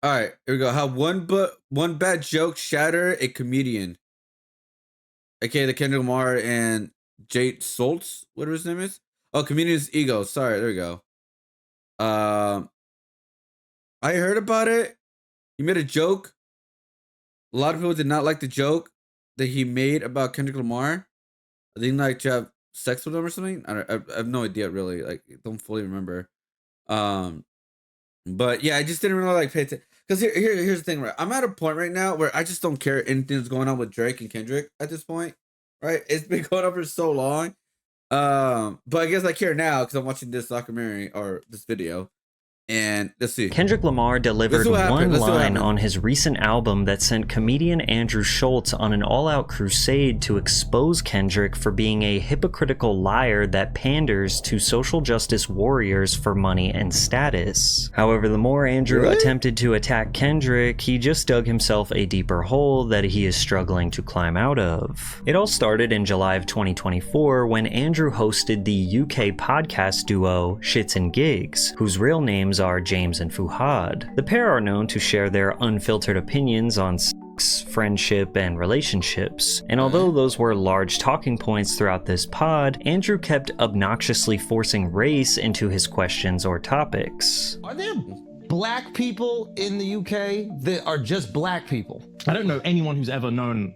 All right, here we go. How one bad joke shatter a comedian. Okay, the Kendrick Lamar and Jake Schultz, whatever his name is. Oh, comedian's ego. Sorry, there we go. I heard about it. He made a joke. A lot of people did not like the joke that he made about Kendrick Lamar. I think like to have sex with him or something. I have no idea really. Like, don't fully remember. But yeah, I just didn't really like pay attention. Because here's the thing, right? I'm at a point right now where I just don't care anything that's going on with Drake and Kendrick at this point. Right? It's been going on for so long. But I guess I care now because I'm watching this documentary or this video. And let's see. Kendrick Lamar delivered one line on his recent album that sent comedian Andrew Schultz on an all-out crusade to expose Kendrick for being a hypocritical liar that panders to social justice warriors for money and status. However, the more Andrew attempted to attack Kendrick, he just dug himself a deeper hole that he is struggling to climb out of. It all started in July of 2024 when Andrew hosted the UK podcast duo Shits and Gigs, whose real names are James and Fuhad. The pair are known to share their unfiltered opinions on sex, friendship, and relationships. And although those were large talking points throughout this pod, Andrew kept obnoxiously forcing race into his questions or topics. Are there black people in the UK that are just black people? I don't know anyone who's ever known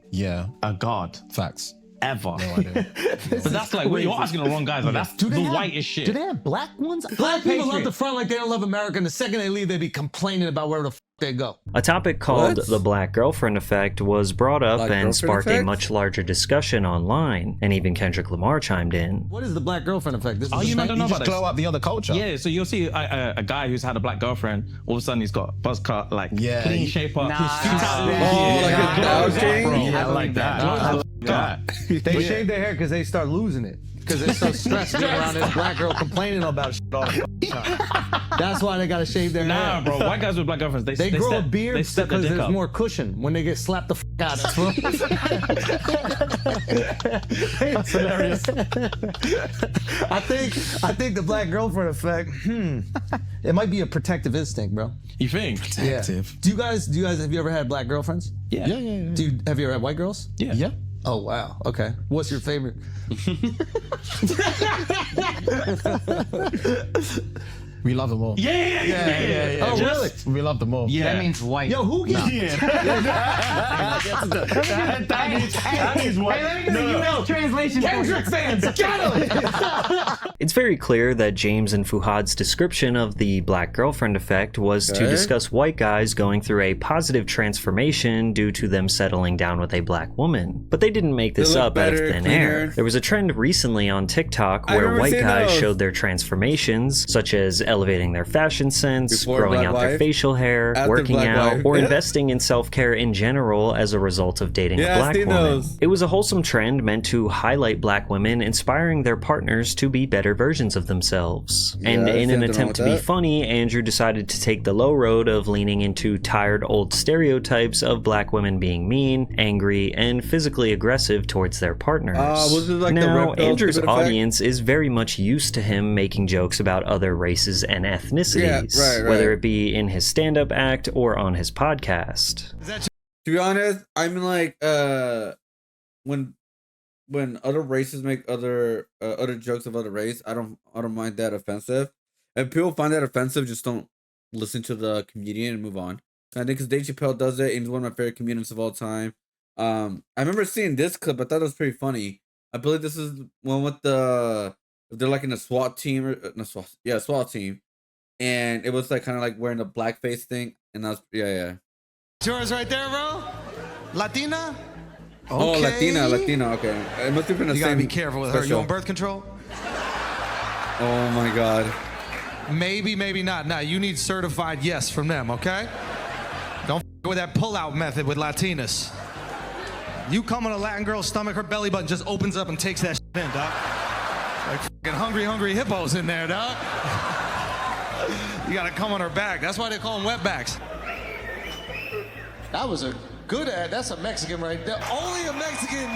a god. Facts. Ever. No idea. But that's like, you're asking the wrong guys. Like, that's the whitest shit. Do they have black ones? Black people love the front like they don't love America, and the second they leave, they be complaining about wherever the f they go. A topic called the Black Girlfriend Effect was brought up and sparked a much larger discussion online, and even Kendrick Lamar chimed in. What is the Black Girlfriend Effect? This Oh, you don't know about just glow up the other culture. Yeah, so you'll see a guy who's had a black girlfriend, all of a sudden he's got buzz cut, like clean shape up. I like that. They shave their hair because they start losing it. Because they're so stressed being around this black girl complaining about shit all the time. That's why they gotta shave their hair. Nah, bro. White guys with black girlfriends, they grow a beard because there's more cushion when they get slapped the f out of. That's hilarious. I think the Black Girlfriend Effect. It might be a protective instinct, bro. You think? Protective. Yeah. Do you guys have you ever had black girlfriends? Yeah. Have you ever had white girls? Yeah. Oh wow. Okay. What's your favorite? We love them all. Yeah. Oh really? We love them all. Yeah. That means white. Yo, who gets? That means white. Hey, let me get you know translation. Kendrick fans, get him! It's very clear that James and Fuhad's description of the Black Girlfriend Effect was to discuss white guys going through a positive transformation due to them settling down with a black woman. But they didn't make this up out of thin air. There was a trend recently on TikTok where white guys showed their transformations, such as elevating their fashion sense, growing out their facial hair, working out, or investing in self-care in general as a result of dating a black woman. It was a wholesome trend meant to highlight black women, inspiring their partners to be better versions of themselves. And in an attempt to be funny, Andrew decided to take the low road of leaning into tired old stereotypes of black women being mean, angry, and physically aggressive towards their partners. Now, Andrew's audience is very much used to him making jokes about other races and ethnicities, whether it be in his stand-up act or on his podcast. To be honest, I mean, like, when other races make other jokes of other race, I don't mind that offensive. If people find that offensive, just don't listen to the comedian and move on. I think because Dave Chappelle does it, and he's one of my favorite comedians of all time. I remember seeing this clip. I thought it was pretty funny. I believe this is one with they're like in a SWAT team or SWAT team, and it was like kind of like wearing a blackface thing, and that was Yours right there, bro. Latina. Okay. Oh, Latina. Okay, it must have been the same. You gotta be careful with her. You on birth control? Oh my God. Maybe not. Nah, you need certified yes from them. Okay. Don't with that pull-out method with Latinas. You come on a Latin girl's stomach, her belly button just opens up and takes that shit in, dog. Like fucking hungry hippos in there, dog. You gotta come on her back. That's why they call them wetbacks. That was a good ad. That's a Mexican right there. Only a Mexican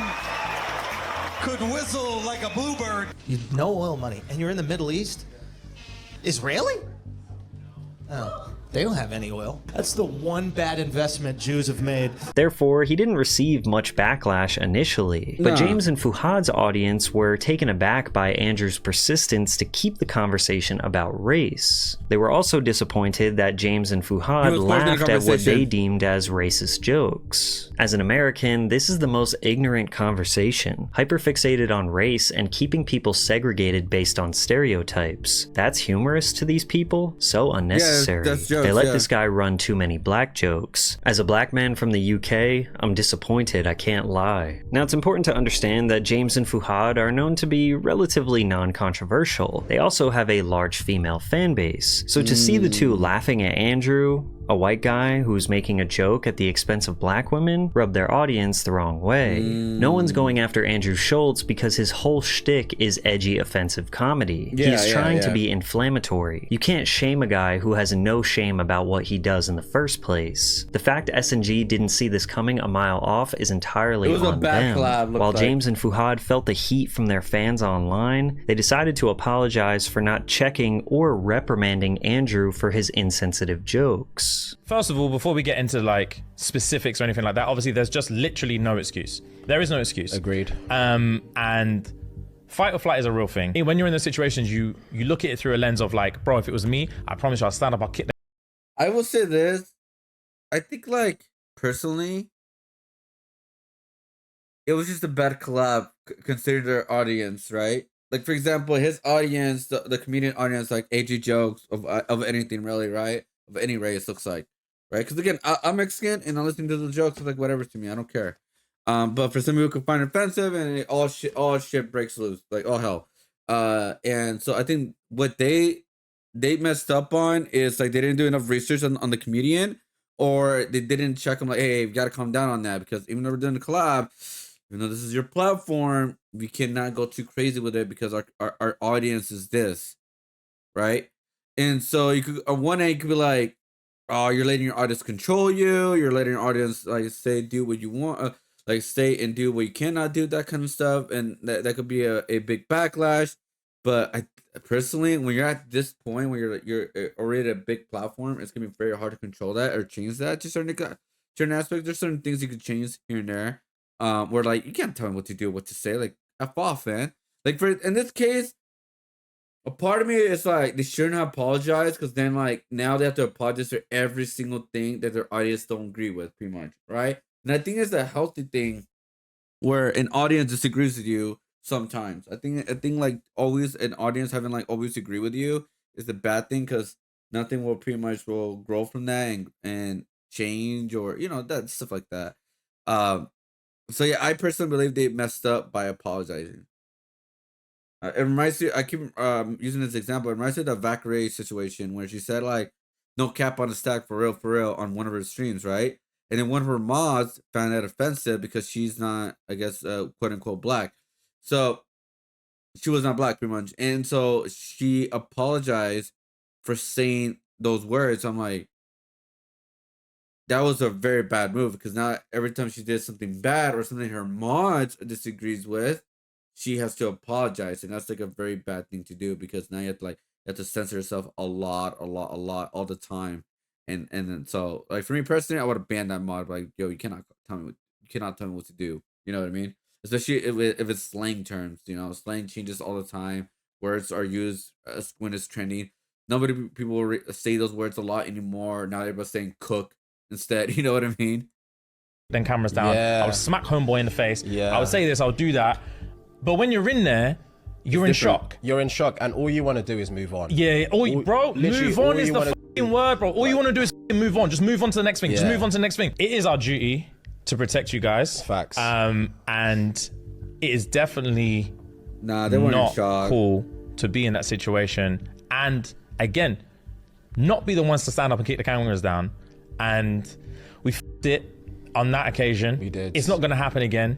could whistle like a bluebird. You know oil money, and you're in the Middle East? Israeli? Oh. They don't have any oil. That's the one bad investment Jews have made. Therefore, he didn't receive much backlash initially. But James and Fuhad's audience were taken aback by Andrew's persistence to keep the conversation about race. They were also disappointed that James and Fuhad laughed at what they deemed as racist jokes. As an American, this is the most ignorant conversation, hyperfixated on race and keeping people segregated based on stereotypes. That's humorous to these people? So unnecessary. They let this guy run too many black jokes. As a black man from the UK, I'm disappointed, I can't lie. Now, it's important to understand that James and Fuhad are known to be relatively non-controversial. They also have a large female fan base. So to see the two laughing at Andrew, a white guy who's making a joke at the expense of black women, rubbed their audience the wrong way. No one's going after Andrew Schultz because his whole shtick is edgy, offensive comedy. He's trying to be inflammatory. You can't shame a guy who has no shame about what he does in the first place. The fact S&G didn't see this coming a mile off is entirely on them. While James and Fuhad felt the heat from their fans online, they decided to apologize for not checking or reprimanding Andrew for his insensitive jokes. First of all, before we get into like specifics or anything like that, obviously there's just literally no excuse. There is no excuse. Agreed. And fight or flight is a real thing. When you're in those situations, you look at it through a lens of like, bro, if it was me, I promise you I'll stand up, I'll kick the... I will say this. I think, like, personally, it was just a bad collab considering their audience, right? Like, for example, his audience, the comedian audience, like AG jokes of anything really, right? Of any race, looks like, right? Because again, I'm Mexican and I'm listening to the jokes, it's like whatever to me, I don't care. But for some people, could find it offensive, and all shit breaks loose, like all hell. And so I think what they messed up on is like they didn't do enough research on the comedian, or they didn't check him like, hey, you gotta calm down on that, because even though we're doing a collab, even though this is your platform, we cannot go too crazy with it because our audience is this, right? And so you could, on one end, you could be like, oh, you're letting your audience control you. You're letting your audience like say do what you want, like say and do what you cannot do, that kind of stuff, and that could be a big backlash. But I personally, when you're at this point, when you're already at a big platform, it's gonna be very hard to control that or change that to certain aspects. There's certain things you could change here and there. Where like you can't tell me what to do, what to say. Like F off, man. Like for in this case, a part of me is like they shouldn't have apologized, because then like now they have to apologize for every single thing that their audience don't agree with, pretty much, right? And I think it's a healthy thing where an audience disagrees with you sometimes. I think like always an audience having like always agree with you is a bad thing, because nothing will pretty much will grow from that and change, or that stuff like that. So yeah, I personally believe they messed up by apologizing. It reminds me, I keep using this example. It reminds me of the Vacray situation where she said like, "No cap on the stack for real" on one of her streams, right? And then one of her mods found that offensive because she's not, I guess, quote unquote black. So she was not black, pretty much, and so she apologized for saying those words. I'm like, that was a very bad move, because now every time she did something bad or something her mods disagrees with, she has to apologize, and that's like a very bad thing to do, because now you have to censor yourself a lot all the time, and then so like for me personally, I would have banned that mod. Like, yo, you cannot tell me what to do. You know what I mean? Especially if it's slang terms. Slang changes all the time. Words are used when it's trending. People will say those words a lot anymore. Now everybody's saying cook instead. You know what I mean? Then cameras down. I would smack homeboy in the face. I would say this, I would do that. But when you're in there, you're in shock. You're in shock, and all you want to do is move on. Yeah, bro, move on is the fucking word, bro. All you want to do is move on. Just move on to the next thing. Just move on to the next thing. It is our duty to protect you guys. Facts. And it is definitely they weren't not in shock. Cool to be in that situation. And again, not be the ones to stand up and kick the cameras down. And we f***ed it on that occasion. We did. It's not going to happen again.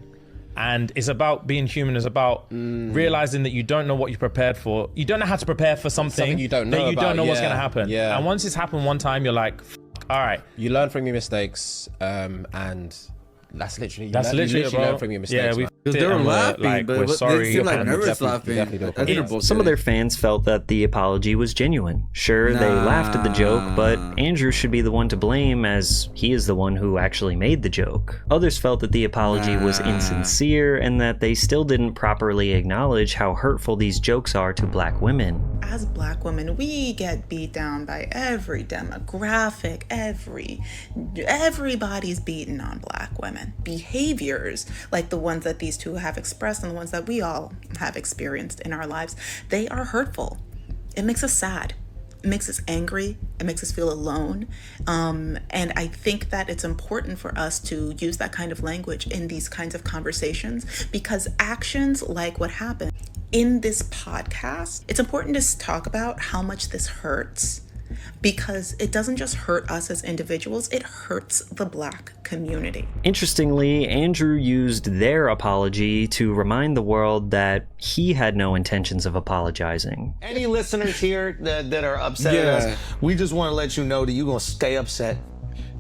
And it's about being human. It's about realizing that you don't know what you're prepared for. You don't know how to prepare for something you don't know that you don't know what's yeah. going to happen. Yeah. And once it's happened one time, you're like, all right. You learn from your mistakes, and that's literally That's literally you learn from your mistakes. Yeah, man. Because they were laughing, like, but we're they sorry. seemed like and nervous definitely laughing. don't I think they're bullshitting. Some of their fans felt that the apology was genuine. Sure, they laughed at the joke, but Andrew should be the one to blame as he is the one who actually made the joke. Others felt that the apology was insincere and that they still didn't properly acknowledge how hurtful these jokes are to black women. As black women, we get beat down by every demographic, everybody's beaten on black women. Behaviors like the ones that these two have expressed and the ones that we all have experienced in our lives, they are hurtful. It makes us sad. It makes us angry. It makes us feel alone. And I think that it's important for us to use that kind of language in these kinds of conversations, because actions like what happened in this podcast, it's important to talk about how much this hurts, because it doesn't just hurt us as individuals, it hurts the black community. Interestingly, Andrew used their apology to remind the world that he had no intentions of apologizing. Any listeners here that are upset at us, we just want to let you know that you're going to stay upset,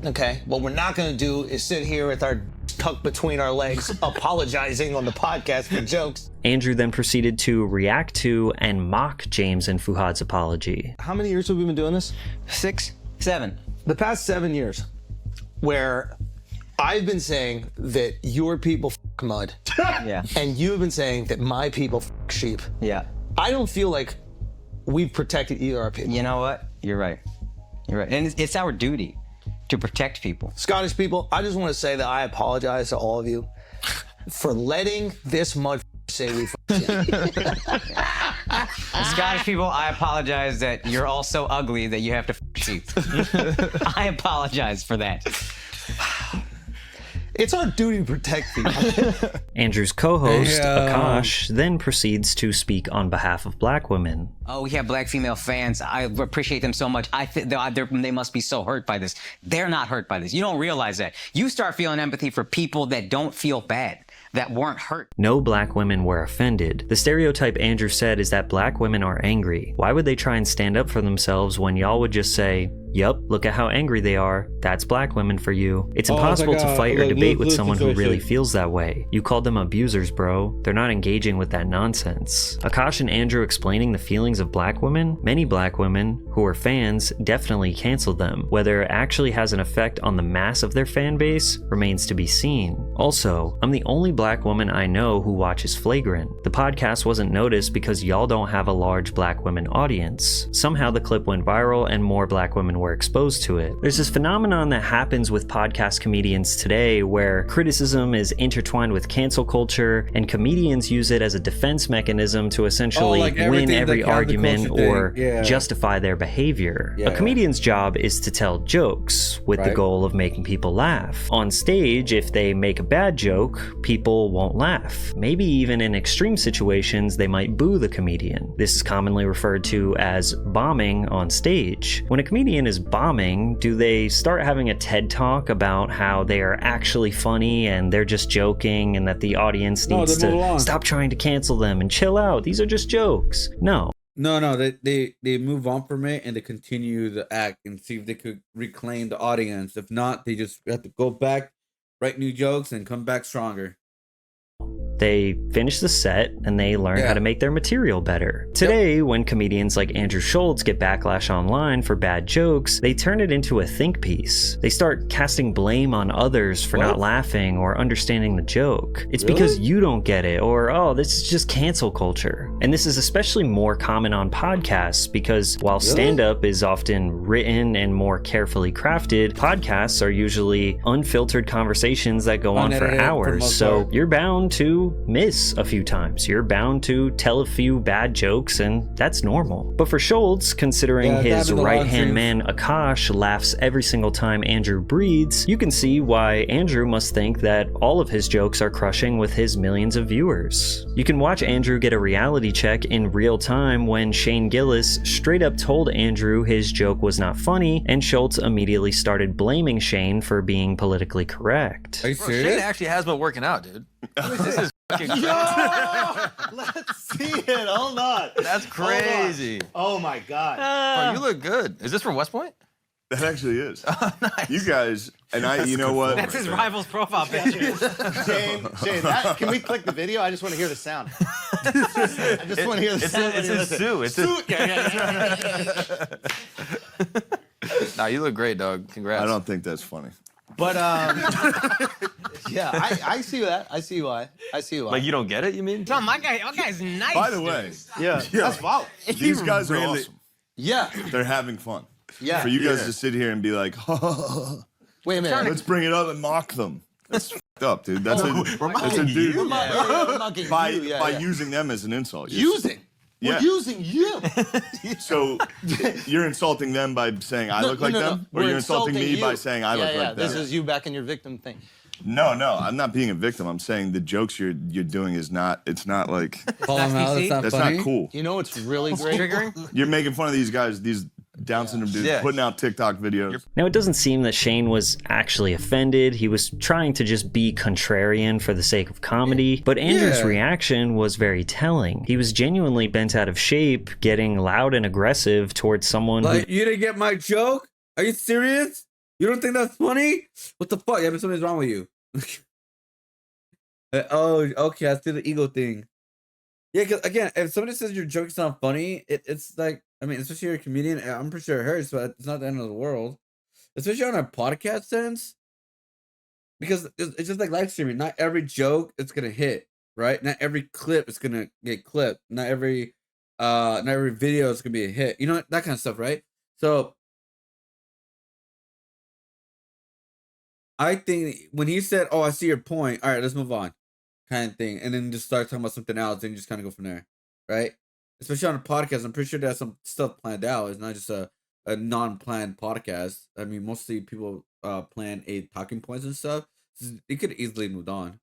okay? What we're not going to do is sit here with our tucked between our legs apologizing on the podcast for jokes. Andrew then proceeded to react to and mock James and Fuhad's apology. How many years have we been doing this? 6, 7. The past 7 years, where I've been saying that your people f*** mud. Yeah. And you've been saying that my people f*** sheep. Yeah. I don't feel like we've protected either our people. You know what? You're right. You're right. And it's our duty to protect people. Scottish people, I just want to say that I apologize to all of you for letting this mud say we Scottish people, I apologize that you're all so ugly that you have to sheep. I apologize for that. It's our duty to protect people. Andrew's co-host, Akash, then proceeds to speak on behalf of black women. Oh, we have black female fans. I appreciate them so much. I think they must be so hurt by this. They're not hurt by this. You don't realize that. You start feeling empathy for people that don't feel bad, that weren't hurt. No black women were offended. The stereotype Andrew said is that black women are angry. Why would they try and stand up for themselves when y'all would just say, yup, look at how angry they are. That's black women for you. It's impossible to fight or debate with someone who really feels that way. You called them abusers, bro. They're not engaging with that nonsense. Akash and Andrew explaining the feelings of black women. Many black women who are fans definitely canceled them. Whether it actually has an effect on the mass of their fan base remains to be seen. Also, I'm the only black woman I know who watches Flagrant. The podcast wasn't noticed because y'all don't have a large black women audience. Somehow the clip went viral and more black women were exposed to it. There's this phenomenon that happens with podcast comedians today where criticism is intertwined with cancel culture and comedians use it as a defense mechanism to essentially win every argument or justify their behavior. A comedian's job is to tell jokes with the goal of making people laugh. On stage, if they make a bad joke, people won't laugh. Maybe even in extreme situations, they might boo the comedian. This is commonly referred to as bombing on stage. When a comedian is bombing, do they start having a TED talk about how they are actually funny and they're just joking and that the audience needs to stop trying to cancel them and chill out? These are just jokes. No. No, they move on from it and they continue the act and see if they could reclaim the audience. If not, they just have to go back, write new jokes, and come back stronger. They finish the set and they learn how to make their material better. Today, when comedians like Andrew Schultz get backlash online for bad jokes, they turn it into a think piece. They start casting blame on others for not laughing or understanding the joke. It's because you don't get it, or, oh, this is just cancel culture. And this is especially more common on podcasts because while stand-up is often written and more carefully crafted, podcasts are usually unfiltered conversations that go on for hours. So you're bound to miss a few times. You're bound to tell a few bad jokes, and that's normal. But for Schultz, considering his right-hand man Akash laughs every single time Andrew breathes, you can see why Andrew must think that all of his jokes are crushing with his millions of viewers. You can watch Andrew get a reality check in real time when Shane Gillis straight up told Andrew his joke was not funny, and Schultz immediately started blaming Shane for being politically correct. Are you serious? Shane actually has been working out, dude. This is fucking crazy. Let's see it. Hold on. That's crazy. Oh my God. Bro, you look good. Is this from West Point? That actually is. Oh, nice. You guys, and you know what? That's his rival's profile picture. Shane, can we click the video? I just want to hear the sound. I just want to hear the sound. It's his Sue. It's Sue. Nah, you look great, dog. Congrats. I don't think that's funny. But yeah, I see that. I see why. Like you don't get it? You mean? No, my guy's nice. By the way, yeah, that's valid. These guys are awesome. Yeah, they're having fun. Yeah, for you guys to sit here and be like, wait a minute, let's bring it up and mock them. That's fucked up, dude. That's a dude. By using them as an insult. We're using you. So you're insulting them by saying I look like them, or you're insulting me by saying I look like them. This is you back in your victim thing. No, I'm not being a victim. I'm saying the jokes you're doing is not. It's not like. Call them out. That's not cool. You know what's really great? Triggering. You're making fun of these guys. These Down syndrome dudes putting out TikTok videos. Now, it doesn't seem that Shane was actually offended. He was trying to just be contrarian for the sake of comedy, but Andrew's reaction was very telling. He was genuinely bent out of shape, getting loud and aggressive towards someone like, you didn't get my joke? Are you serious? You don't think that's funny? What the fuck? Yeah, but something's wrong with you. Oh, okay, I see the ego thing. Yeah, because again, if somebody says your joke's not funny, it's like, I mean, especially you're a comedian, I'm pretty sure it hurts, but it's not the end of the world. Especially on a podcast sense. Because it's just like live streaming. Not every joke is gonna hit, right? Not every clip is gonna get clipped. Not every video is gonna be a hit. You know, that kind of stuff, right? So I think when he said, "Oh, I see your point. All right, let's move on," kind of thing, and then just start talking about something else, and just kind of go from there, right? Especially on a podcast, I'm pretty sure there's some stuff planned out. It's not just a non-planned podcast. I mean, mostly people plan talking points and stuff. It could easily moved on.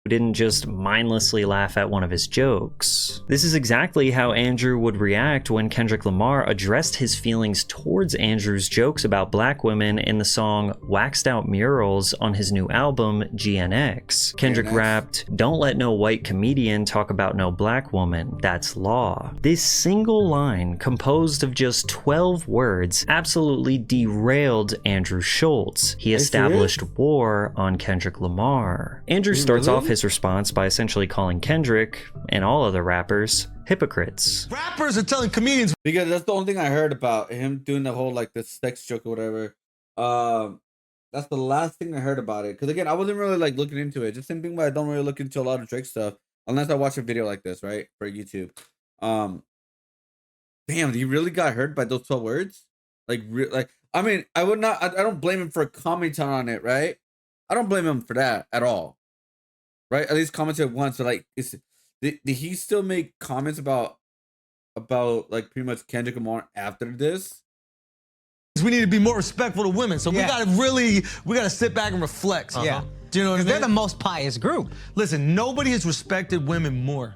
Didn't just mindlessly laugh at one of his jokes. This is exactly how Andrew would react when Kendrick Lamar addressed his feelings towards Andrew's jokes about black women in the song Waxed Out Murals on his new album GNX. Kendrick rapped, "Don't let no white comedian talk about no black woman, that's law." This single line, composed of just 12 words, absolutely derailed Andrew Schultz. He established war on Kendrick Lamar. Andrew starts off his response by essentially calling Kendrick and all other rappers hypocrites. Rappers are telling comedians, because that's the only thing I heard about him doing the whole like the sex joke or whatever. That's the last thing I heard about it. Because again, I wasn't really like looking into it. Just same thing, but I don't really look into a lot of Drake stuff unless I watch a video like this, right, for YouTube. Damn, he really got hurt by those 12 words. Like I mean, I would not. I don't blame him for commenting on it, right? I don't blame him for that at all. Right, at least commented once. But like, did he still make comments about like pretty much Kendrick Lamar after this? We need to be more respectful to women, so we gotta sit back and reflect. Yeah, do you know what I mean? They're the most pious group. Listen, nobody has respected women more.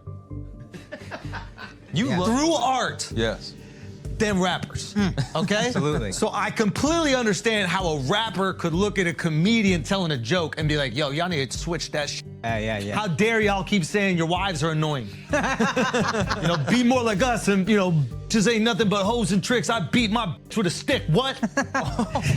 Through art. Yes. Than rappers, okay? Absolutely. So I completely understand how a rapper could look at a comedian telling a joke and be like, yo, y'all need to switch that shit. Yeah. How dare y'all keep saying your wives are annoying? You know, be more like us and, you know, just ain't nothing but hoes and tricks. I beat my bitch with a stick, what?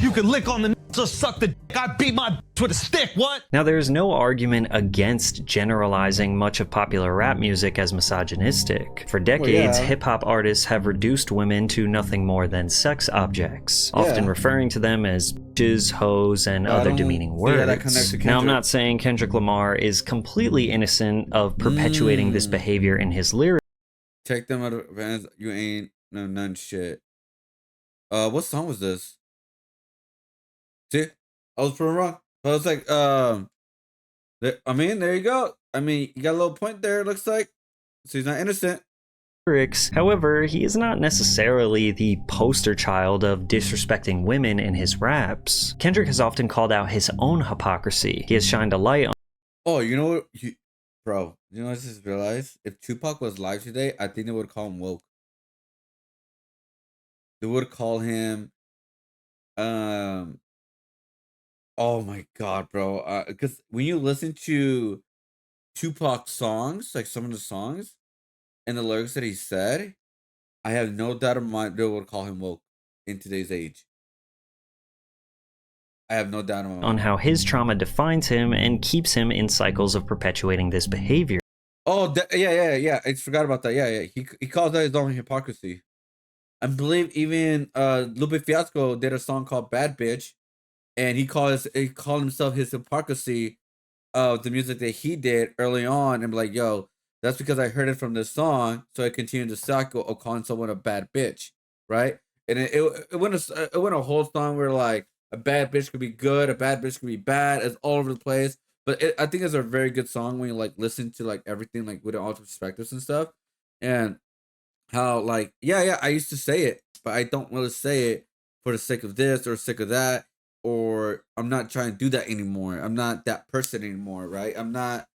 You can lick on the or suck the dick. I beat my bitch with a stick, what? Now, there's no argument against generalizing much of popular rap music as misogynistic. For decades, hip-hop artists have reduced women to nothing more than sex objects, often referring to them as bitches, hoes, and other demeaning words. Now, I'm not saying Kendrick Lamar is completely innocent of perpetuating this behavior in his lyrics. Take them out of advance. You ain't no none shit. What song was this? See, I was proven wrong. But I was like, I mean, there you go. I mean, you got a little point there, it looks like. So he's not innocent. However, he is not necessarily the poster child of disrespecting women in his raps. Kendrick has often called out his own hypocrisy. He has shined a light on. Oh, you know what? Bro, you know what I just realized? If Tupac was live today, I think they would call him woke. They would call him, oh my god, bro! Because when you listen to Tupac songs, like some of the songs and the lyrics that he said, I have no doubt in mind they would call him woke in today's age. I have no doubt in my mind. On how his trauma defines him and keeps him in cycles of perpetuating this behavior. Oh, yeah. I forgot about that. Yeah. He calls that his own hypocrisy. I believe even Lupe Fiasco did a song called "Bad Bitch," and he called himself his hypocrisy of the music that he did early on, and be like, yo, that's because I heard it from this song, so I continued the cycle of calling someone a bad bitch, right? And it went a whole song where like a bad bitch could be good, a bad bitch could be bad, it's all over the place. But I think it's a very good song when you like listen to like everything like with all the perspectives and stuff, and how like yeah I used to say it, but I don't really say it for the sake of this or sake of that, or I'm not trying to do that anymore. I'm not that person anymore, right? I'm not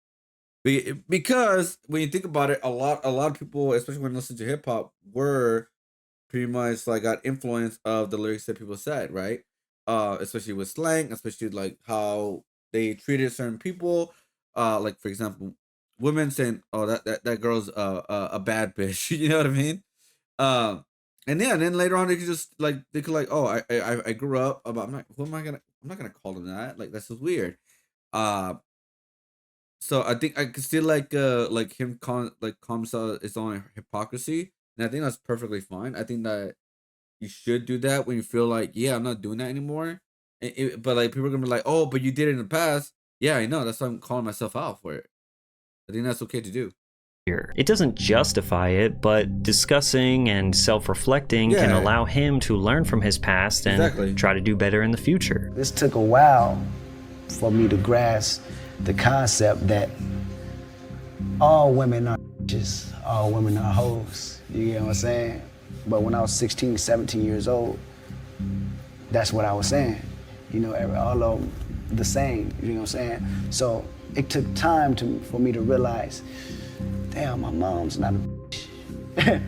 because when you think about it, a lot of people, especially when listening to hip hop, were pretty much like got influence of the lyrics that people said, right? Especially with slang, especially like how they treated certain people. Like for example, women saying, "Oh, that girl's a bad bitch," you know what I mean? Um, and yeah, and then later on they could just like they could like, "Oh, I grew up, but I'm not gonna call them that. Like that's just weird." Uh, so I think I could still like him calling himself his own hypocrisy, and I think that's perfectly fine. I think that you should do that when you feel like, yeah, I'm not doing that anymore. But like people are gonna be like, oh, but you did it in the past. Yeah, I know. That's why I'm calling myself out for it. I think that's okay to do. It doesn't justify it, but discussing and self-reflecting can Yeah. allow him to learn from his past and Exactly. try to do better in the future. This took a while for me to grasp the concept that all women are just all women are hoes. You get what I'm saying? But when I was 16, 17 years old, that's what I was saying. You know, all of them the same, you know what I'm saying? So it took time for me to realize, damn, my mom's not a bitch.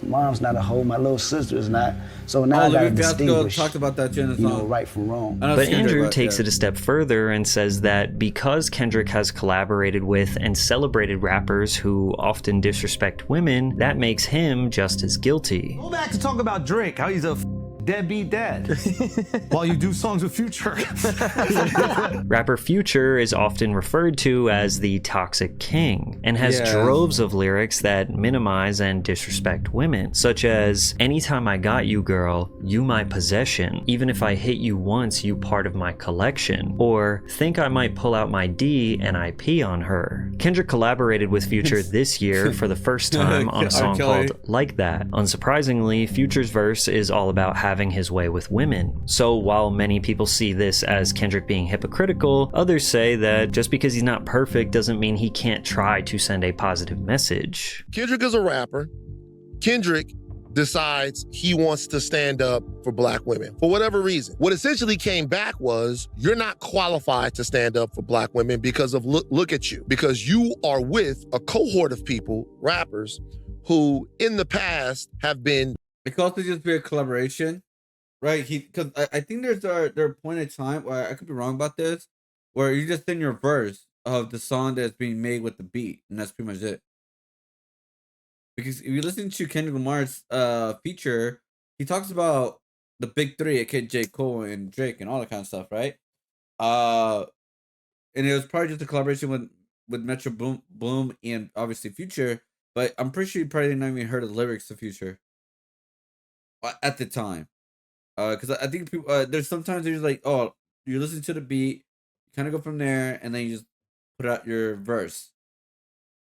My mom's not a hoe, my little sister is not. So now I gotta distinguish, talked about that in his you song. know, right from wrong. But Andrew takes it a step further and says that because Kendrick has collaborated with and celebrated rappers who often disrespect women, that makes him just as guilty. Go back to talk about Drake, how he's a deadbeat dad while you do songs with Future. Rapper Future is often referred to as the Toxic King and has Yeah. droves of lyrics that minimize and disrespect women, such as, anytime I got you girl, you my possession, even if I hit you once, you part of my collection, or think I might pull out my D and I pee on her. Kendrick collaborated with Future this year for the first time on a song called Like That. Unsurprisingly, Future's verse is all about having his way with women. So while many people see this as Kendrick being hypocritical, others say that just because he's not perfect doesn't mean he can't try to send a positive message. Kendrick is a rapper. Kendrick decides he wants to stand up for black women for whatever reason. What essentially came back was, you're not qualified to stand up for black women because of look at you, because you are with a cohort of people, rappers, who in the past have been. It could also just be a collaboration, right? Because I think there's a point in time where I could be wrong about this, where you just sing your verse of the song that's being made with the beat, and that's pretty much it. Because if you listen to Kendrick Lamar's feature, he talks about the big three, aka J. Cole and Drake and all that kind of stuff, right? And it was probably just a collaboration with Metro Bloom and obviously Future, but I'm pretty sure you probably didn't even heard the lyrics of Future at the time. Because I think people there's sometimes there's like, oh, you listen to the beat, you kind of go from there, and then you just put out your verse.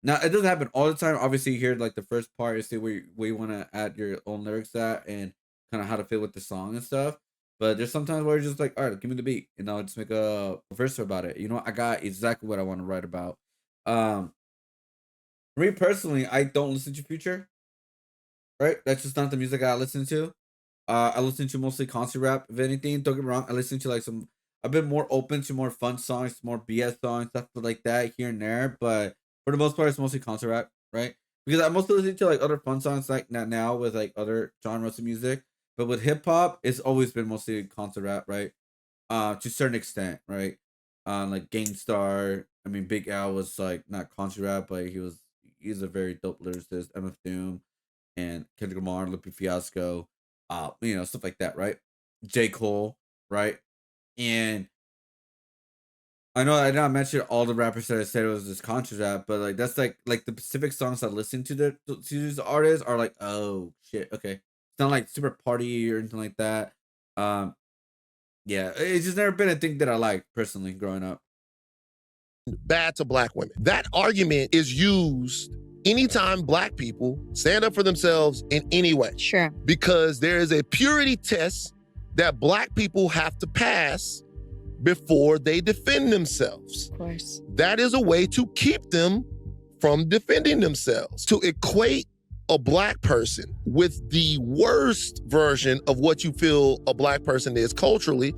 Now it doesn't happen all the time. Obviously, you hear like the first part is where you want to add your own lyrics at and kind of how to fit with the song and stuff. But there's sometimes where you're just like, all right, give me the beat, and I'll just make a verse about it. You know, I got exactly what I want to write about. Um, me personally, I don't listen to Future. Right, that's just not the music I listen to. I listen to mostly concert rap. If anything, don't get me wrong, I listen to like some. I've been more open to more fun songs, more BS songs, stuff like that here and there. But for the most part, it's mostly concert rap, right? Because I'm mostly listening to like other fun songs, like not now with like other genres of music. But with hip hop, it's always been mostly concert rap, right? To a certain extent, right? Like Gangstar. I mean, Big Al was like not concert rap, but he's a very dope lyricist. MF Doom and Kendrick Lamar, Lupe Fiasco, stuff like that, right? J. Cole, right? And I know I did not mention all the rappers that I said it was this conscious rap, but like that's like the specific songs I listen to these artists are like, oh shit, okay. It's not like super party or anything like that. Yeah, it's just never been a thing that I liked personally growing up. Bad to black women. That argument is used anytime black people stand up for themselves in any way. Sure. Because there is a purity test that black people have to pass before they defend themselves. Of course. That is a way to keep them from defending themselves. To equate a black person with the worst version of what you feel a black person is culturally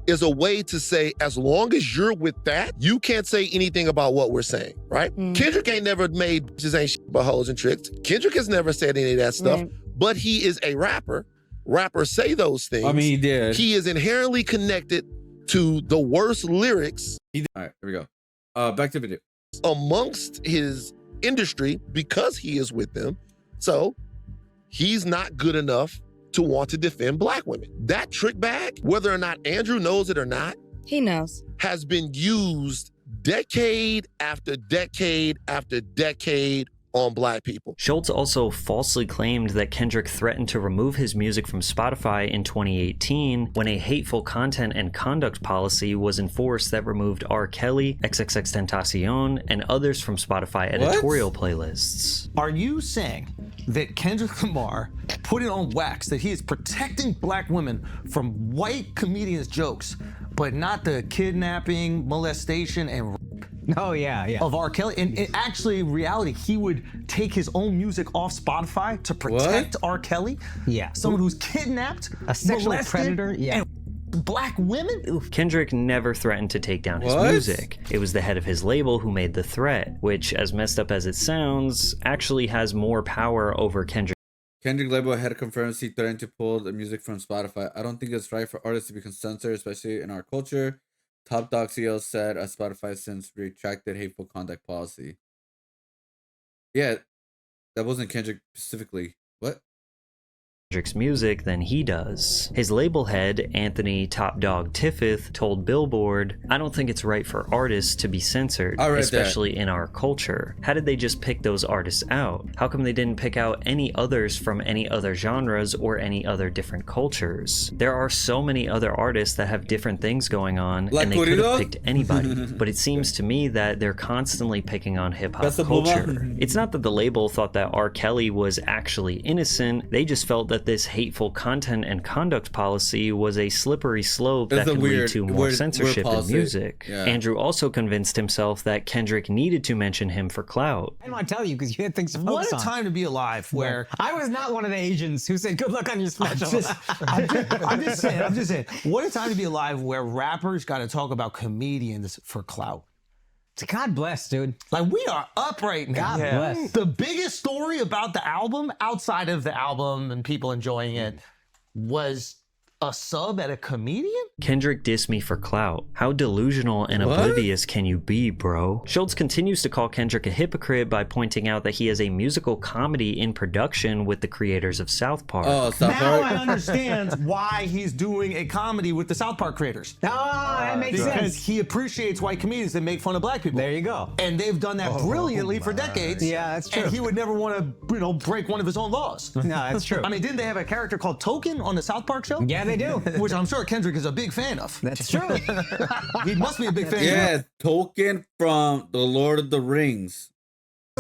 is a way to say, as long as you're with that, you can't say anything about what we're saying, right? Kendrick ain't never made bitches ain't shit but hoes and tricks. Kendrick has never said any of that stuff, but he is a rapper. Rappers say those things. I mean, he did. He is inherently connected to the worst lyrics. All right, here we go. Back to the video. Amongst his industry because he is with them. So he's not good enough to want to defend black women. That trick bag, whether or not Andrew knows it or not, he knows, has been used decade after decade after decade on black people. Schultz also falsely claimed that Kendrick threatened to remove his music from Spotify in 2018 when a hateful content and conduct policy was enforced that removed R. Kelly, XXXTentacion, and others from Spotify editorial playlists. Are you saying that Kendrick Lamar put it on wax that he is protecting black women from white comedians' jokes, but not the kidnapping, molestation, and of R. Kelly? And actually, in reality, he would take his own music off Spotify to protect R. Kelly? Yeah. Someone who's kidnapped, a sexual molested, predator? Yeah. and black women? Kendrick never threatened to take down his music. It was the head of his label who made the threat, which, as messed up as it sounds, actually has more power over Kendrick. Kendrick label head confirms he threatened to pull the music from Spotify. I don't think it's right for artists to be censored, especially in our culture. Top Dog CEO said Spotify since retracted hateful conduct policy. Yeah, that wasn't Kendrick specifically. What? Kendrick's music than he does. His label head, Anthony Top Dog Tiffith, told Billboard, "I don't think it's right for artists to be censored, especially in our culture. How did they just pick those artists out? How come they didn't pick out any others from any other genres or any other different cultures? There are so many other artists that have different things going on, and they could have picked anybody. But it seems to me that they're constantly picking on hip-hop culture. It's not that the label thought that R. Kelly was actually innocent, they just felt that this hateful content and conduct policy was a slippery slope that could lead to more censorship in music." Andrew also convinced himself that Kendrick needed to mention him for clout. I didn't want to tell you because you had things to focus on. What a time to be alive where... I was not one of the Asians who said, good luck on your special. I'm just saying. What a time to be alive where rappers got to talk about comedians for clout. God bless, dude. Like, we are up right now. God bless. The biggest story about the album, outside of the album and people enjoying it, was a sub at a comedian? Kendrick dissed me for clout. How delusional and oblivious can you be, bro? Schultz continues to call Kendrick a hypocrite by pointing out that he has a musical comedy in production with the creators of South Park. Oh, South Park. Now I understand why he's doing a comedy with the South Park creators. That makes sense. Because he appreciates white comedians that make fun of black people. There you go. And they've done that brilliantly for decades. Yeah, that's true. And he would never want to, break one of his own laws. No, that's true. I mean, didn't they have a character called Token on the South Park show? Yeah, they do. Which I'm sure Kendrick is a big fan of. That's true. He must be a big fan. Yeah, Tolkien from The Lord of the Rings.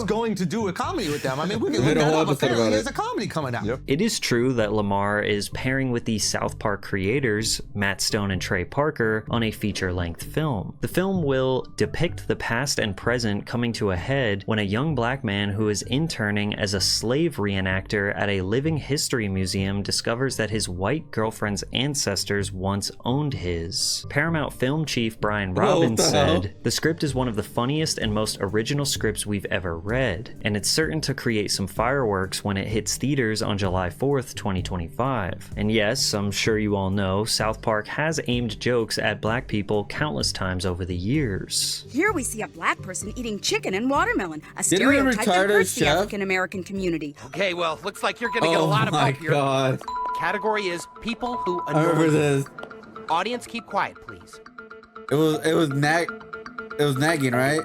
Going to do a comedy with them. I mean, we can look that up. Apparently, there's a comedy coming out. It is true that Lamar is pairing with the South Park creators, Matt Stone and Trey Parker, on a feature-length film. The film will depict the past and present coming to a head when a young black man who is interning as a slave reenactor at a living history museum discovers that his white girlfriend's ancestors once owned his. Paramount film chief Brian Robbins said, "The script is one of the funniest and most original scripts we've ever read, and it's certain to create some fireworks when it hits theaters on July 4th, 2025. And yes, I'm sure you all know, South Park has aimed jokes at black people countless times over the years." Here we see a black person eating chicken and watermelon, a stereotype that hurts the African-American community. Okay, well, looks like you're gonna get a lot of help here. God. Category is people who I remember annoy this. Audience, keep quiet, please. It was nagging, right?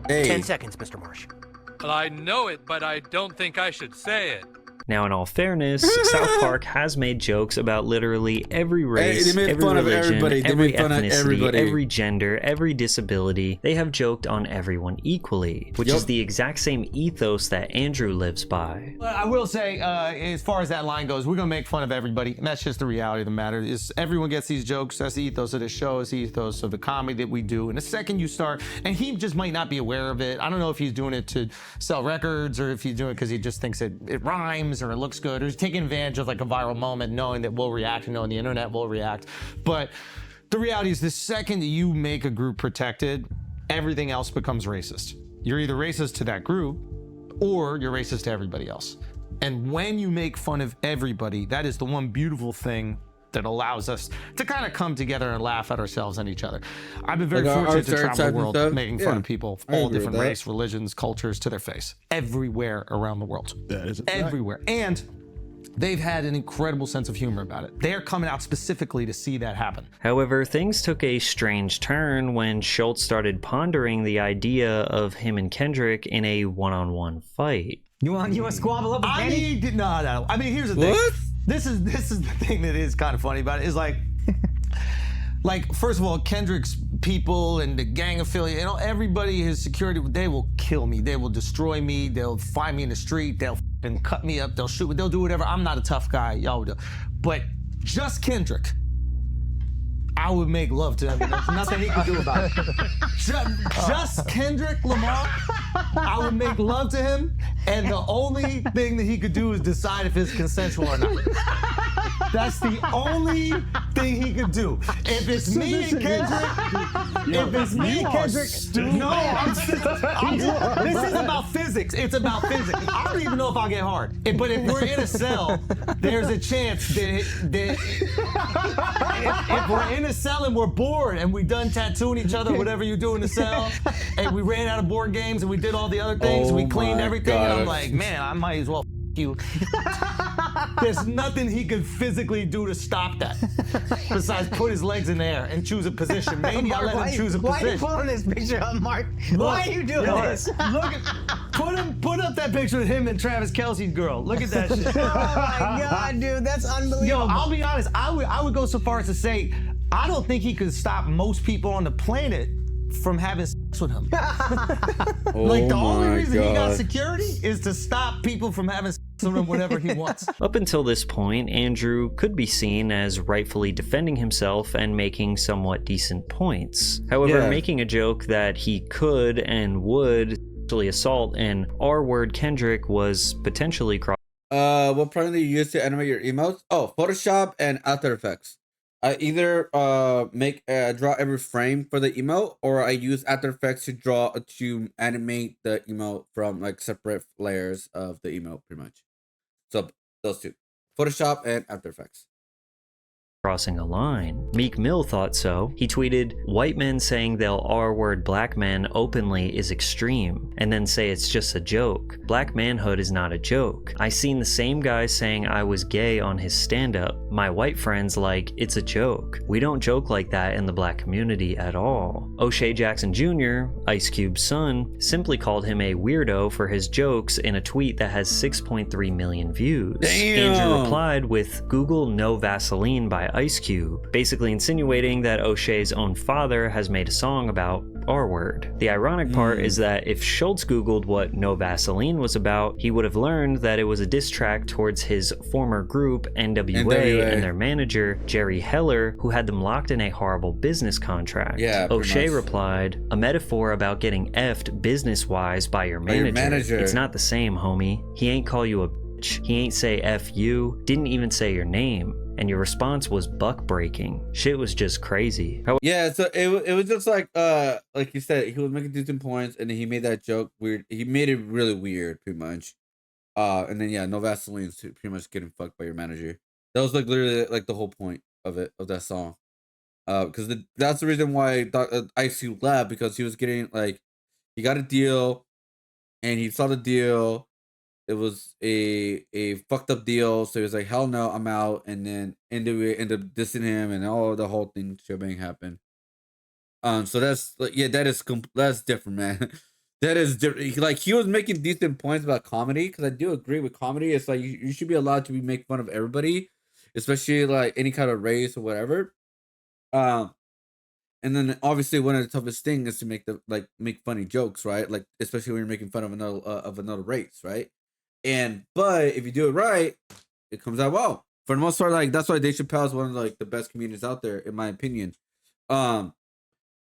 Hey. 10 seconds, Mr. Marsh. I know it, but I don't think I should say it. Now, in all fairness, South Park has made jokes about literally every race, they made every fun of religion, everybody. They every made fun of ethnicity, everybody. every gender, every disability. They have joked on everyone equally, which is the exact same ethos that Andrew lives by. Well, I will say, as far as that line goes, we're gonna make fun of everybody, and that's just the reality of the matter. Is everyone gets these jokes? That's the ethos of the show. It's the ethos of the comedy that we do. And the second you start, and he just might not be aware of it. I don't know if he's doing it to sell records or if he's doing it because he just thinks it rhymes or it looks good, or he's taking advantage of like a viral moment, knowing that we'll react and knowing the internet will react. But the reality is, the second that you make a group protected, everything else becomes racist. You're either racist to that group or you're racist to everybody else. And when you make fun of everybody, that is the one beautiful thing that allows us to kind of come together and laugh at ourselves and each other. I've been very fortunate to travel the world making fun of people of all different race, religions, cultures to their face, everywhere around the world. That is everywhere. And they've had an incredible sense of humor about it. They're coming out specifically to see that happen. However, things took a strange turn when Schultz started pondering the idea of him and Kendrick in a one-on-one fight. You want to squabble up with Kenny? No. I mean, here's the thing. This is the thing that is kind of funny about it, is like, first of all, Kendrick's people and the gang affiliate, everybody, his security, they will kill me. They will destroy me. They'll find me in the street. They'll cut me up. They'll shoot me. They'll do whatever. I'm not a tough guy. Y'all do. But just Kendrick, I would make love to him. There's nothing he can do about it. Just Kendrick Lamar, I would make love to him, and the only thing that he could do is decide if it's consensual or not. That's the only thing he could do. If it's me and Kendrick, this is about physics. It's about physics. I don't even know if I'll get hard. But if we're in a cell, there's a chance that if we're in a cell and we're bored and we done tattooing each other, whatever you do in the cell, and we ran out of board games and we did all the other things, we cleaned everything, and I'm like, man, I might as well you. There's nothing he could physically do to stop that besides put his legs in the air and choose a position. Maybe Mark, I'll let him choose a position. Why are you pulling this picture up, Mark? Why are you doing this? Look put up that picture of him and Travis Kelce's girl. Look at that shit. Oh my God, dude, that's unbelievable. Yo, I'll be honest, I would go so far as to say, I don't think he could stop most people on the planet from having sex with him. Like, the only reason he got security is to stop people from having sex with him whenever he wants. Up until this point, Andrew could be seen as rightfully defending himself and making somewhat decent points. However, making a joke that he could and would sexually assault an R-word Kendrick was potentially cross. What program do you use to animate your emotes? Oh, Photoshop and After Effects. I either draw every frame for the emote, or I use After Effects to animate the emote from like separate layers of the emote, pretty much. So those two, Photoshop and After Effects. Crossing a line. Meek Mill thought so. He tweeted, "White men saying they'll R-word black men openly is extreme, and then say it's just a joke. Black manhood is not a joke. I seen the same guy saying I was gay on his stand-up. My white friends like, it's a joke. We don't joke like that in the black community at all." O'Shea Jackson Jr., Ice Cube's son, simply called him a weirdo for his jokes in a tweet that has 6.3 million views. Damn. Andrew replied with, "Google no Vaseline" by Ice Cube, basically insinuating that O'Shea's own father has made a song about R-word. The ironic part is that if Schultz Googled what No Vaseline was about, he would have learned that it was a diss track towards his former group, NWA, and their manager, Jerry Heller, who had them locked in a horrible business contract. Yeah, O'Shea replied, "A metaphor about getting effed business-wise by your manager. It's not the same, homie. He ain't call you a bitch. He ain't say F you, didn't even say your name. And your response was buck breaking. Shit was just crazy." Yeah, so it was just like you said, he was making decent points, and then he made that joke weird. He made it really weird, pretty much. And then no Vaseline, pretty much getting fucked by your manager. That was like literally like the whole point of that song. Because that's the reason why Ice Cube left, because he was getting he got a deal, and he saw the deal, it was a fucked up deal. So he was like, hell no, I'm out. And then ended up dissing him, and all the whole thing shebang happened. So that's like, yeah, that's different, man. That is different. Like, he was making decent points about comedy, because I do agree with comedy. It's like you should be allowed to make fun of everybody, especially like any kind of race or whatever. Um, and then obviously one of the toughest things is to make funny jokes, right? Like, especially when you're making fun of another race, right? But if you do it right, it comes out well. For the most part, like, that's why Dave Chappelle is one of like the best comedians out there, in my opinion. Um,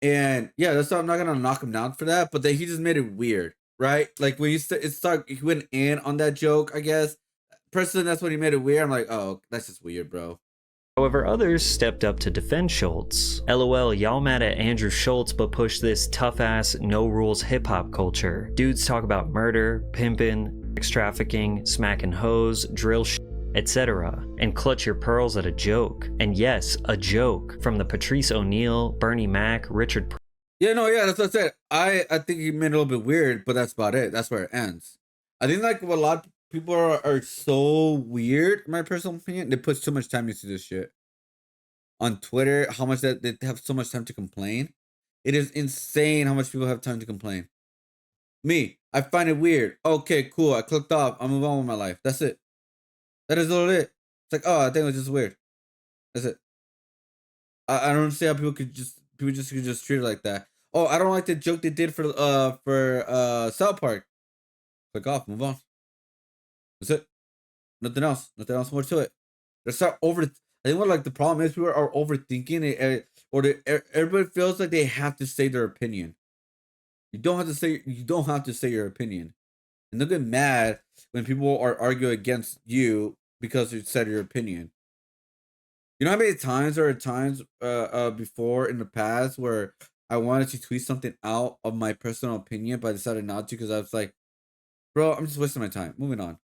and yeah, that's why I'm not gonna knock him down for that. But then he just made it weird, right? Like, when he went in on that joke, I guess. Personally, that's when he made it weird. I'm like, oh, that's just weird, bro. However, others stepped up to defend Schultz. LOL, y'all mad at Andrew Schultz but push this tough-ass, no-rules hip-hop culture. Dudes talk about murder, pimping, sex trafficking, smacking hoes, drill etc. and clutch your pearls at a joke. And yes, a joke. From the Patrice O'Neal, Bernie Mac, Richard... Yeah, no, yeah, that's what I said. I think he made it a little bit weird, but that's about it. That's where it ends. I think, like, a lot of people are so weird, in my personal opinion. They put too much time into this shit. On Twitter, how much that they have so much time to complain. It is insane how much people have time to complain. Me, I find it weird. Okay, cool. I clicked off. I move on with my life. That's it. That is literally it. It's like, oh, I think it was just weird. That's it. I don't see how people could just treat it like that. Oh, I don't like the joke they did for South Park. Click off, move on. That's it. Nothing else. Nothing else more to it. They start over. I think what like the problem is, people are overthinking it, everybody feels like they have to say their opinion. You don't have to say your opinion, and they'll get mad when people are arguing against you because you said your opinion. You know how many times there are times before in the past where I wanted to tweet something out of my personal opinion, but I decided not to because I was like, bro, I'm just wasting my time. Moving on.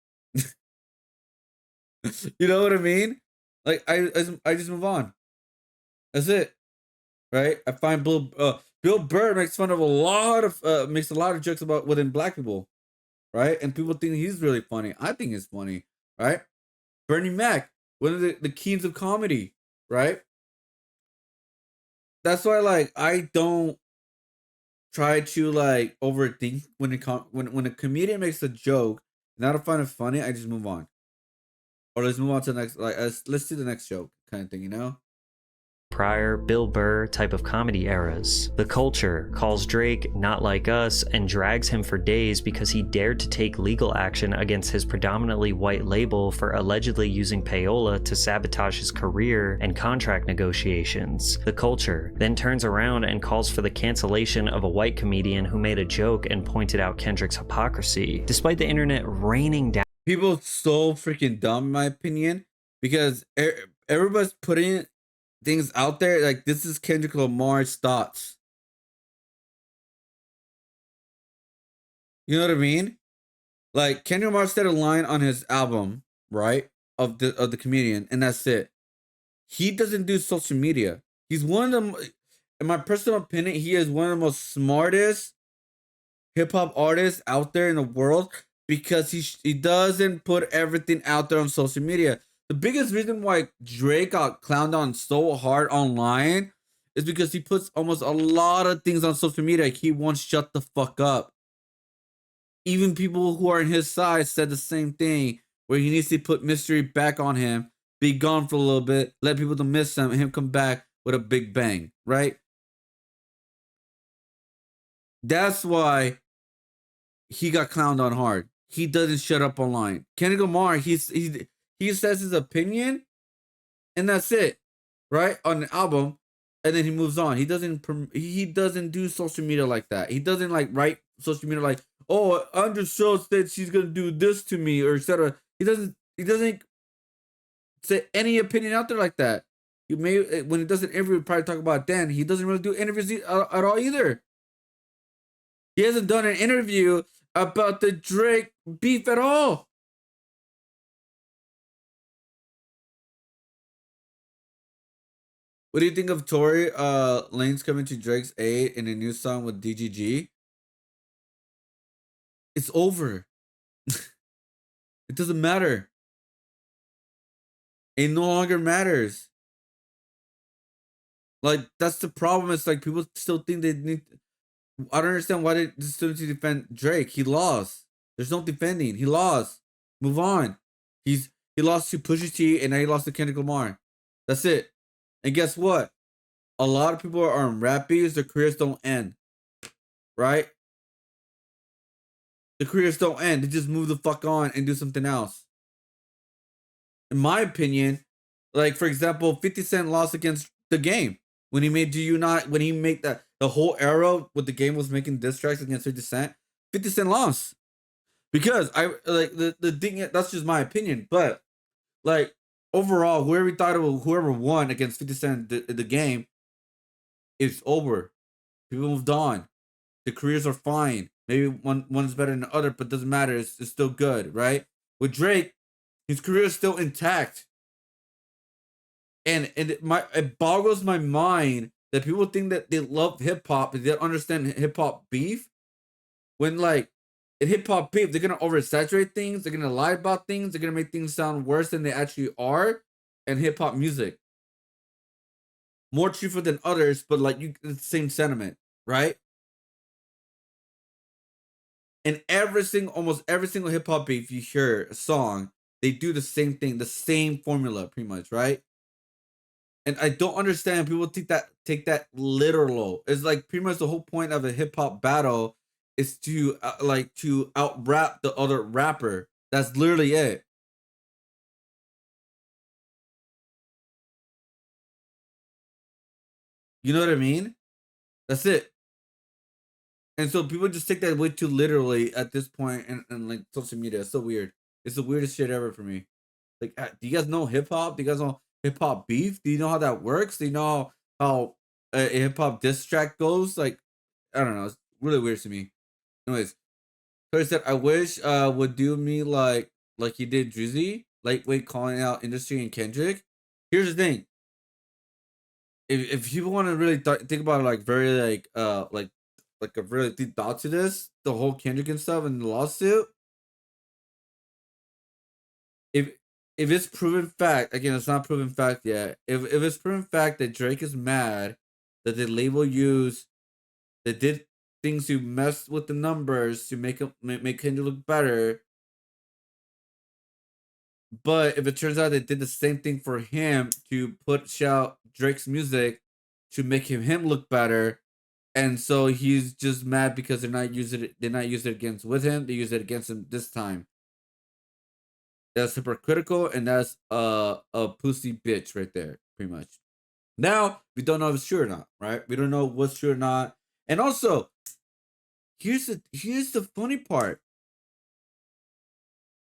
You know what I mean? Like, I just move on. That's it, right? I find Bill Burr makes fun of makes a lot of jokes about within black people, right? And people think he's really funny. I think he's funny, right? Bernie Mac, one of the kings of comedy, right? That's why, like, I don't try to like overthink when a comedian makes a joke. Now to find it funny, I just move on, or let's move on to the next. Like, let's do the next joke, kind of thing, you know. Prior Bill Burr type of comedy eras. The culture calls Drake not like us and drags him for days because he dared to take legal action against his predominantly white label for allegedly using payola to sabotage his career and contract negotiations. The culture then turns around and calls for the cancellation of a white comedian who made a joke and pointed out Kendrick's hypocrisy. Despite the internet raining down... People so freaking dumb, in my opinion, because everybody's putting things out there like this is Kendrick Lamar's thoughts. You know what I mean? Like, Kendrick Lamar said a line on his album, right? Of the comedian, and that's it. He doesn't do social media. He's one of them, in my personal opinion, he is one of the most smartest hip-hop artists out there in the world, because he doesn't put everything out there on social media. The biggest reason why Drake got clowned on so hard online is because he puts almost a lot of things on social media. Like, he won't shut the fuck up. Even people who are in his side said the same thing, where he needs to put mystery back on him, be gone for a little bit, let people to miss him, and him come back with a big bang, right? That's why he got clowned on hard. He doesn't shut up online. Kendrick Lamar, he says his opinion, and that's it, right? On the album, and then he moves on. He doesn't do social media like that. He doesn't like write social media like, oh, Andrew Schultz said she's gonna do this to me, or etc. He doesn't say any opinion out there like that. You may, when he does an interview, probably talk about Dan. He doesn't really do interviews at all either. He hasn't done an interview about the Drake beef at all. What do you think of Tory Lanez coming to Drake's aid in a new song with DGG? It's over. It doesn't matter. It no longer matters. Like, that's the problem. It's like people still think they need. I don't understand why they still need to defend Drake. He lost. There's no defending. He lost. Move on. He lost to Pusha T and now he lost to Kendrick Lamar. That's it. And guess what? A lot of people are on rap beats. Their careers don't end. Right? The careers don't end. They just move the fuck on and do something else. In my opinion, like for example, 50 Cent lost against The Game. When he made when he made the whole era with The Game was making diss tracks against 50 Cent, 50 Cent lost. Because I like the thing, that's just my opinion, but like overall, whoever won against 50 Cent the game, it's over. People moved on. The careers are fine. Maybe one's better than the other, but doesn't matter. It's still good, right? With Drake, his career is still intact. And it boggles my mind that people think that they love hip hop and they don't understand hip hop beef. When like in hip hop beef, they're gonna oversaturate things, they're gonna lie about things, they're gonna make things sound worse than they actually are. And hip hop music, more truthful than others, but like it's the same sentiment, right? And almost every single hip hop beef you hear a song, they do the same thing, the same formula, pretty much, right? And I don't understand people take that literal. It's like pretty much the whole point of a hip hop battle is to to out rap the other rapper. That's literally it. You know what I mean? That's it. And so people just take that way too literally at this point and like social media. It's so weird. It's the weirdest shit ever for me. Like, do you guys know hip hop? Do you guys know hip hop beef? Do you know how that works? Do you know how a hip hop diss track goes? Like, I don't know. It's really weird to me. Anyways, so I said I wish would do me like he did Drizzy, lightweight calling out industry and Kendrick. Here's the thing. If people want to really think about it, like very like a really deep thought to this, the whole Kendrick and stuff and the lawsuit. If it's proven fact, again, it's not proven fact yet. If it's proven fact that Drake is mad that the label that did things to mess with the numbers to make Kendrick look better, but if it turns out they did the same thing for him to push out Drake's music to make him look better, and so he's just mad because they're not using it against with him, they use it against him this time. That's hypocritical, and that's a pussy bitch right there, pretty much. Now we don't know if it's true or not, right? We don't know what's true or not. And also, here's the funny part.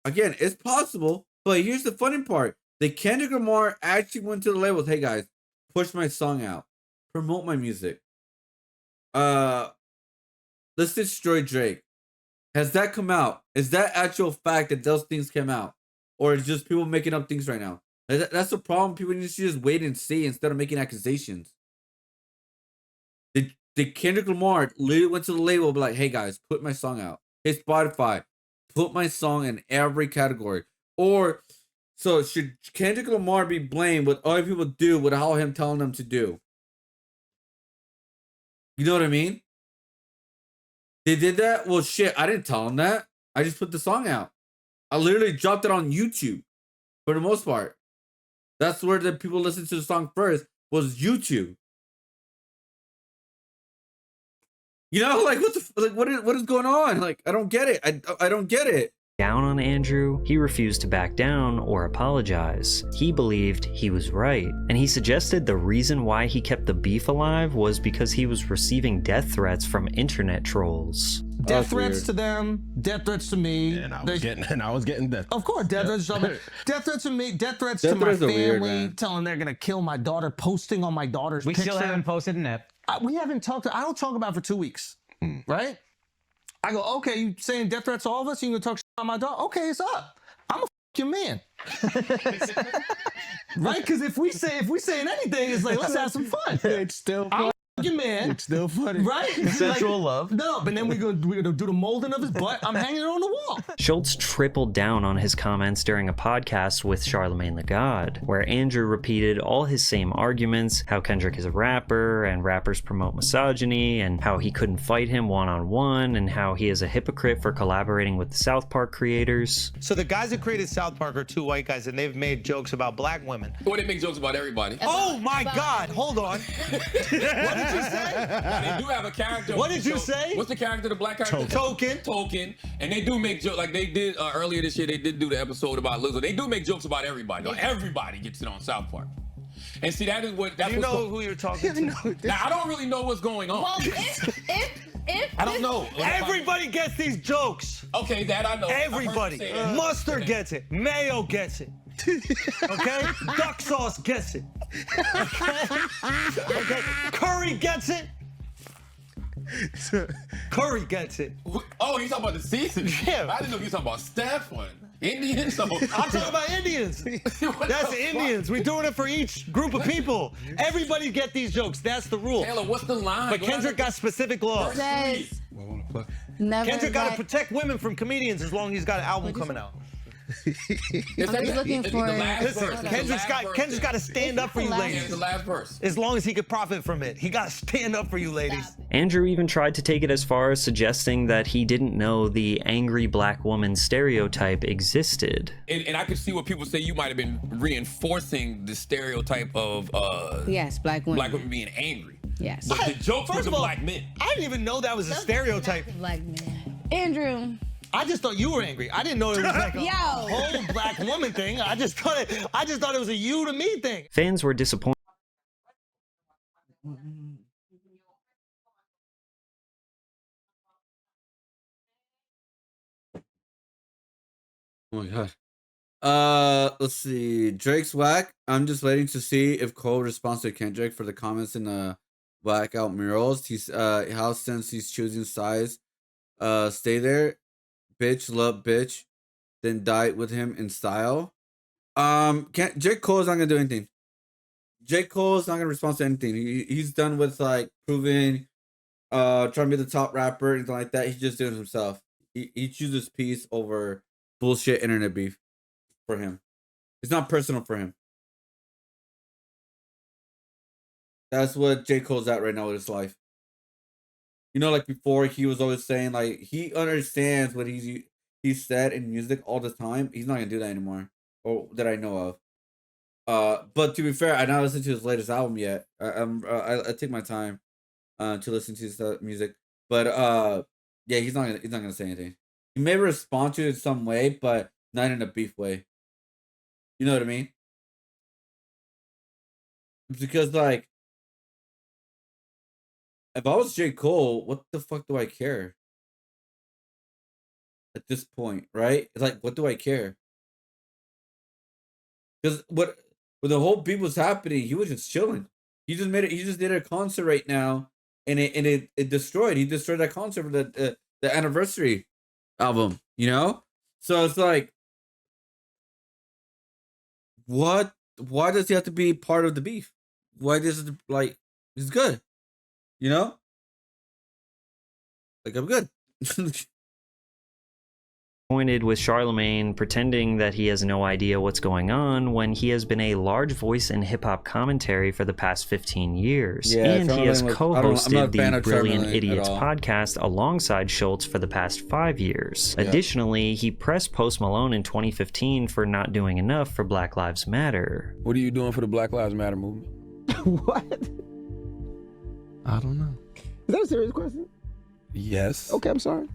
Again, it's possible, but here's the funny part. The Kendrick Lamar actually went to the labels. Hey guys, push my song out, promote my music. Let's destroy Drake. Has that come out? Is that actual fact that those things came out? Or is just people making up things right now? That's the problem. People need to just wait and see instead of making accusations. The Kendrick Lamar literally went to the label and be like, hey guys, put my song out. Hey Spotify, put my song in every category. Or, so should Kendrick Lamar be blamed what other people do without him telling them to do? You know what I mean? They did that? Well, shit, I didn't tell them that. I just put the song out. I literally dropped it on YouTube for the most part. That's where the people listened to the song first, was YouTube. You know, like what is going on? Like, I don't get it. I don't get it. Down on Andrew, he refused to back down or apologize. He believed he was right, and he suggested the reason why he kept the beef alive was because he was receiving death threats from internet trolls. Death threats to them, death threats to me. And I was getting death. Of course, death threats to me. Death threats to me, death threats to my family, telling they're gonna kill my daughter, posting on my daughter's picture. We still haven't posted in that. We haven't talked. I don't talk about it for 2 weeks, right? I go, okay, you saying death threats to all of us? You gonna talk shit about my daughter? Okay, it's up. I'm a your man, right? Because if we saying anything, it's like let's have some fun. It's still fun. your man. It's still funny. Right? Sensual love. No, but then we're gonna do the molding of his butt. I'm hanging it on the wall. Schultz tripled down on his comments during a podcast with Charlemagne the God, where Andrew repeated all his same arguments, how Kendrick is a rapper, and rappers promote misogyny, and how he couldn't fight him one-on-one, and how he is a hypocrite for collaborating with the South Park creators. So the guys that created South Park are two white guys, and they've made jokes about black women. Well, they make jokes about everybody. Oh my God! Hold on. What did you say? Now, they do have a character. What did you say? What's the character, the black character? Token. And they do make jokes, like they did earlier this year, they did do the episode about Lizzo. They do make jokes about everybody. Like, everybody gets it on South Park. And see, that's You what's know who you're talking to? Now, I don't really know what's going on. Well, if I don't know. Everybody gets these jokes. Okay, that I know. Everybody. Mustard gets it. Mayo gets it. Okay? Duck sauce gets it. Okay? Curry gets it. Curry gets it. Oh, you talking about the season? Yeah. I didn't know you were talking about Steph or Indians. I'm talking about Indians. That's Indians. We're doing it for each group of people. Everybody get these jokes. That's the rule. Taylor, what's the line? But Kendrick got specific laws. says never Kendrick got to let- protect women from comedians as long as he's got an album coming out. I'm just looking for. Listen, Kendrick's got to stand up for you ladies. The last verse. As long as he could profit from it. He got to stand up for you ladies. Andrew even tried to take it as far as suggesting that he didn't know the angry black woman stereotype existed. And I could see what people say you might have been reinforcing the stereotype of Yes, black women. black women being angry. Yes. But the joke was First the of all, black men. I didn't even know that was a stereotype. Black men. Andrew. I just thought you were angry. I didn't know it was like a Yo. whole black woman thing. I just thought it was a you to me thing. Fans were disappointed. Oh my god. Let's see. Drake's whack. I'm just waiting to see if Cole responds to Kendrick for the comments in the blackout murals. He's how since he's choosing sides, stay there, bitch, love bitch, then die with him in style. J. Cole's not gonna do anything. J. Cole's not gonna respond to anything. He's done with like proving, trying to be the top rapper, anything like that. He's just doing it himself. He chooses peace over bullshit internet beef for him. It's not personal for him. That's what J. Cole's at right now with his life. You know, like before, he was always saying like he understands what he said in music all the time. He's not gonna do that anymore, or that I know of. But to be fair, I not listened to his latest album yet. I take my time, to listen to his music. But yeah, he's not gonna say anything. He may respond to it in some way, but not in a beef way. You know what I mean? Because like, if I was J. Cole, what the fuck do I care? At this point, right? It's like, what do I care? Because when the whole beef was happening, he was just chilling. He just did a concert right now, and it destroyed. He destroyed that concert for the anniversary album. You know, so it's like, what? Why does he have to be part of the beef? Why does it like? He's good. You know, like I'm good. Pointed with Charlemagne pretending that he has no idea what's going on when he has been a large voice in hip-hop commentary for the past 15 years. Yeah, and he has co-hosted fan the of Brilliant Charlemagne Idiots at all. podcast alongside Schultz for the past 5 years. Yeah. Additionally, he pressed Post Malone in 2015 for not doing enough for Black Lives Matter. What are you doing for the Black Lives Matter movement? What? I don't know. Is that a serious question? Yes. Okay, I'm sorry.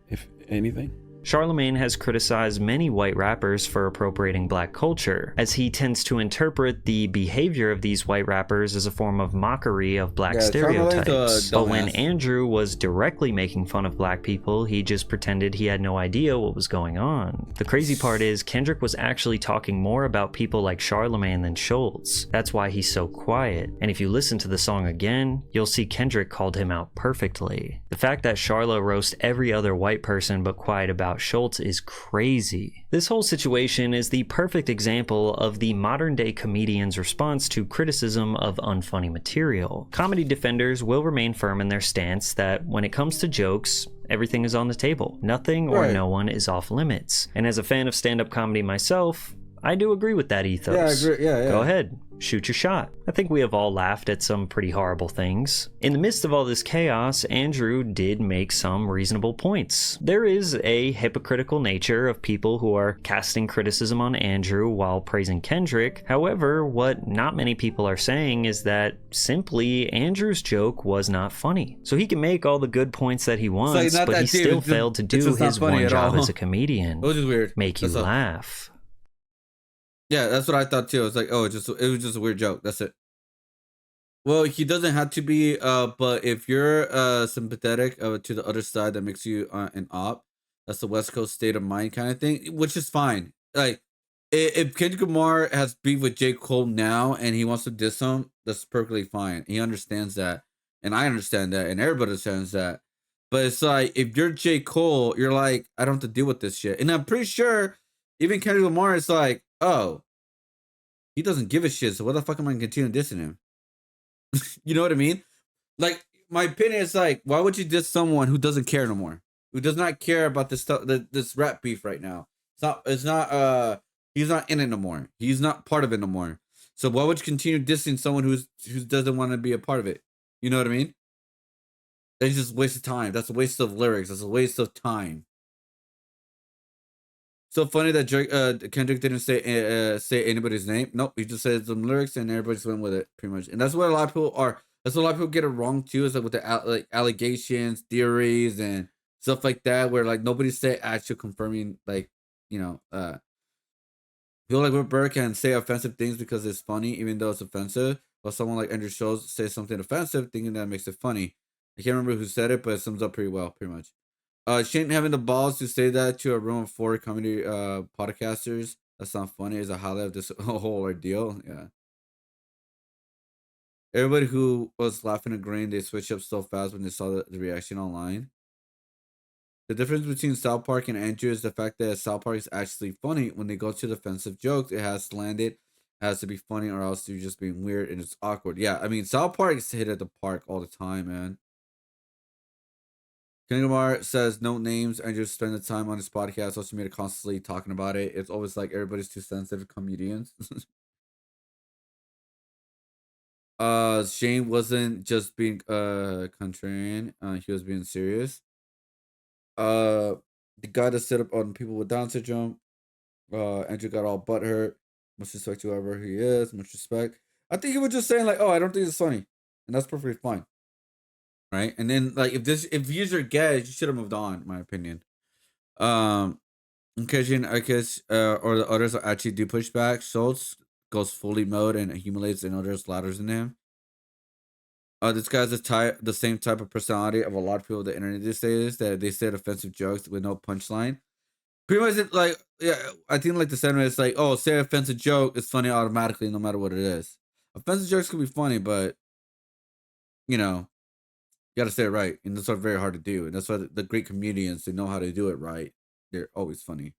If anything. Charlemagne has criticized many white rappers for appropriating black culture, as he tends to interpret the behavior of these white rappers as a form of mockery of black stereotypes. But when Andrew was directly making fun of black people, he just pretended he had no idea what was going on. The crazy part is, Kendrick was actually talking more about people like Charlemagne than Schultz. That's why he's so quiet. And if you listen to the song again, you'll see Kendrick called him out perfectly. The fact that Charla roasts every other white person but quiet about about Schultz is crazy. This whole situation is the perfect example of the modern day comedian's response to criticism of unfunny material. Comedy defenders will remain firm in their stance that when it comes to jokes, everything is on the table. Nothing or no one is off limits. And as a fan of stand-up comedy myself, I do agree with that ethos. Yeah, I agree. Yeah. Go ahead. Shoot your shot. I think we have all laughed at some pretty horrible things. In the midst of all this chaos, Andrew did make some reasonable points. There is a hypocritical nature of people who are casting criticism on Andrew while praising Kendrick. However, what not many people are saying is that simply Andrew's joke was not funny. So he can make all the good points that he wants, but he still failed to do his one job as a comedian. Which is weird. Make you laugh. Yeah, that's what I thought too. It's like, oh, it was just a weird joke. That's it. Well, he doesn't have to be, but if you're sympathetic to the other side, that makes you an op. That's the West Coast state of mind kind of thing, which is fine. Like, if Kendrick Lamar has beef with J. Cole now and he wants to diss him, that's perfectly fine. He understands that, and I understand that, and everybody understands that. But it's like, if you're J. Cole, you're like, I don't have to deal with this shit. And I'm pretty sure even Kendrick Lamar is like, oh, he doesn't give a shit, so what the fuck am I gonna continue dissing him? You know what I mean? Like, my opinion is like, why would you diss someone who doesn't care no more? Who does not care about this stuff, this rap beef right now? He's not in it no more. He's not part of it no more. So why would you continue dissing someone who doesn't want to be a part of it? You know what I mean? It's just a waste of time. That's a waste of lyrics. That's a waste of time. So funny that Kendrick didn't say anybody's name. Nope, he just said some lyrics and everybody just went with it, pretty much. And that's what a lot of people are. That's what a lot of people get it wrong too. Is like with the allegations, theories, and stuff like that, where like nobody said actual confirming, like, you know, feel like Will Burr can say offensive things because it's funny, even though it's offensive. While someone like Andrew Schultz says something offensive, thinking that makes it funny. I can't remember who said it, but it sums up pretty well, pretty much. Shane having the balls to say that to a room of 4 comedy podcasters, that's not funny, is a highlight of this whole ordeal. Yeah. Everybody who was laughing and agreeing, they switched up so fast when they saw the reaction online. The difference between South Park and Andrew is the fact that South Park is actually funny. When they go to the offensive jokes, it has to land it, has to be funny, or else you're just being weird and it's awkward. Yeah, I mean, South Park is hit at the park all the time, man. Kendrick Lamar says no names and just spend the time on his podcast, social media, constantly talking about it. It's always like everybody's too sensitive comedians. Shane wasn't just being contrarian, he was being serious. The guy that set up on people with Down syndrome, Andrew got all butthurt. Much respect to whoever he is, much respect. I think he was just saying like, oh, I don't think it's funny. And that's perfectly fine. Right, and then like if he's your guest, you should have moved on, in my opinion. Occasion, I guess, or the others actually do push back. Schultz goes fully mode and accumulates and others ladders in him. This guy's the same type of personality of a lot of people on the internet these days, that they said offensive jokes with no punchline. Pretty much, it, like, yeah, I think like the sentiment is like, oh, say offensive joke, it's funny automatically, no matter what it is. Offensive jokes can be funny, but you know, you gotta say it right, and that's very hard to do. And that's why the great comedians, they know how to do it right. They're always funny.